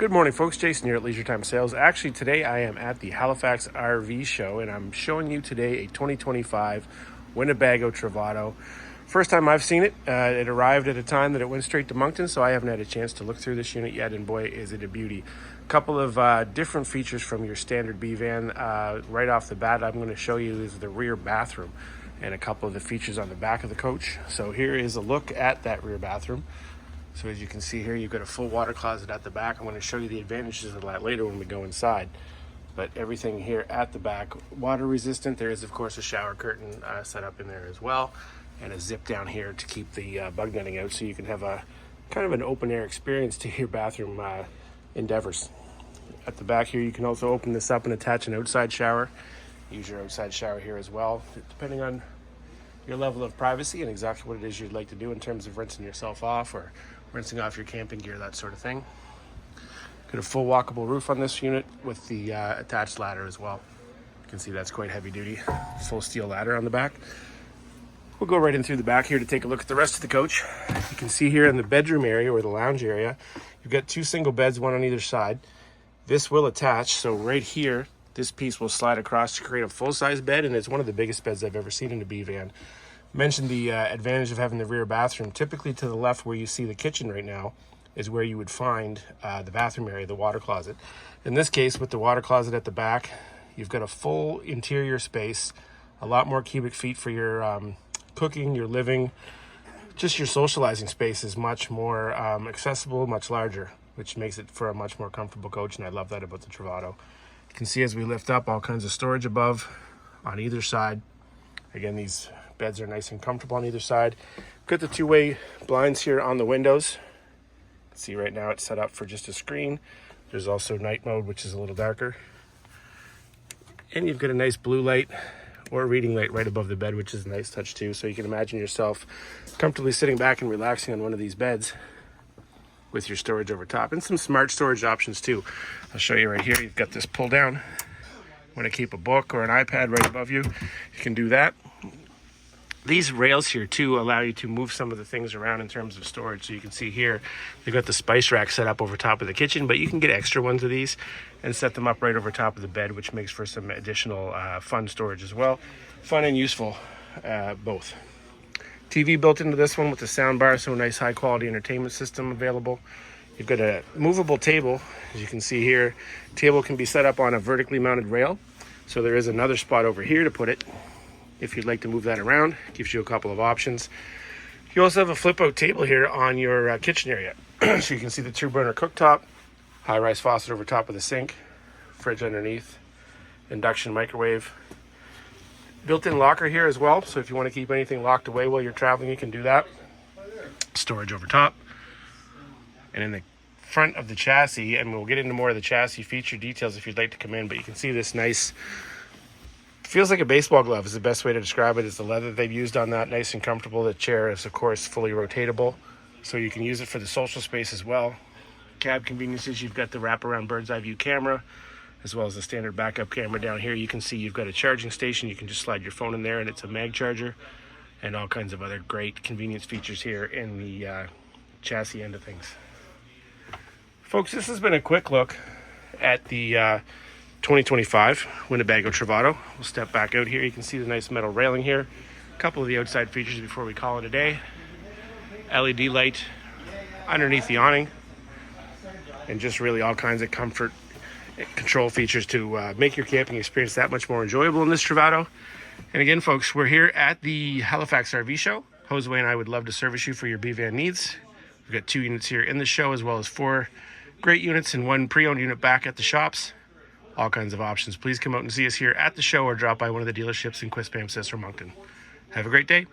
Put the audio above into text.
Good morning, folks. Jason here at Leisure Time Sales. Actually, today I am at the Halifax RV show, and I'm showing you today a 2025 Winnebago Travato. First time I've seen it. It arrived at a time that it went straight to Moncton, so I haven't had a chance to look through this unit yet, and boy, is it a beauty. A couple of different features from your standard B van. Right off the bat, I'm going to show you is the rear bathroom and a couple of the features on the back of the coach. So here is a look at that rear bathroom. So as you can see here, you've got a full water closet at the back. I'm going to show you the advantages of that later when we go inside. But everything here at the back, water resistant. There is, of course, a shower curtain set up in there as well, and a zip down here to keep the bug netting out, so you can have a kind of an open air experience to your bathroom endeavors. At the back here, you can also open this up and attach an outside shower. Use your outside shower here as well, depending on your level of privacy and exactly what it is you'd like to do in terms of rinsing yourself off or rinsing off your camping gear, that sort of thing. Got a full walkable roof on this unit with the attached ladder as well. You can see that's quite heavy duty. Full steel ladder on the back. We'll go right in through the back here to take a look at the rest of the coach. You can see here in the bedroom area or the lounge area, you've got two single beds, one on either side. This will attach, so right here, this piece will slide across to create a full-size bed, and it's one of the biggest beds I've ever seen in a B van. Mentioned the advantage of having the rear bathroom. Typically to the left where you see the kitchen right now is where you would find the bathroom area, the water closet. In this case, with the water closet at the back, you've got a full interior space, a lot more cubic feet for your cooking, your living, just your socializing space is much more accessible, much larger, which makes it for a much more comfortable coach, and I love that about the Travato. You can see as we lift up, all kinds of storage above on either side. Again, these beds are nice and comfortable on either side. Got the two-way blinds here on the windows. You can see right now it's set up for just a screen. There's also night mode, which is a little darker. And you've got a nice blue light or reading light right above the bed, which is a nice touch too. So you can imagine yourself comfortably sitting back and relaxing on one of these beds with your storage over top, and some smart storage options too. I'll show you right here. You've got this pull down. Want to keep a book or an iPad right above you, you can do that. These rails here too allow you to move some of the things around in terms of storage. So you can see here, they've got the spice rack set up over top of the kitchen, but you can get extra ones of these and set them up right over top of the bed, which makes for some additional fun storage as well. Fun and useful, both. TV built into this one with the sound bar, so a nice high quality entertainment system available. You've got a movable table, as you can see here. Table can be set up on a vertically mounted rail. So there is another spot over here to put it. If you'd like to move that around, gives you a couple of options. You also have a flip out table here on your kitchen area. So you can see the 2-burner cooktop, high rise faucet over top of the sink, fridge underneath, induction microwave. Built-in locker here as well, so if you want to keep anything locked away while you're traveling, you can do that. Storage over top. And in the front of the chassis, and we'll get into more of the chassis feature details if you'd like to come in, but you can see this nice, feels like a baseball glove is the best way to describe it. It's the leather they've used on that, nice and comfortable. The chair is, of course, fully rotatable, so you can use it for the social space as well. Cab conveniences, you've got the wraparound bird's eye view camera, as well as the standard backup camera down here. You can see you've got a charging station. You can just slide your phone in there, and it's a mag charger, and all kinds of other great convenience features here in the chassis end of things. Folks, this has been a quick look at the 2025 Winnebago Travato. We'll step back out here. You can see the nice metal railing here. A couple of the outside features before we call it a day. LED light underneath the awning, and just really all kinds of comfort control features to make your camping experience that much more enjoyable in this Travato. And again, folks, we're here at the Halifax RV show. Josue and I would love to service you for your B van needs. We've got 2 units here in the show, as well as 4 great units and 1 pre-owned unit back at the shops. All kinds of options. Please come out and see us here at the show or drop by one of the dealerships in Quispam, Cicero, Moncton. Have a great day.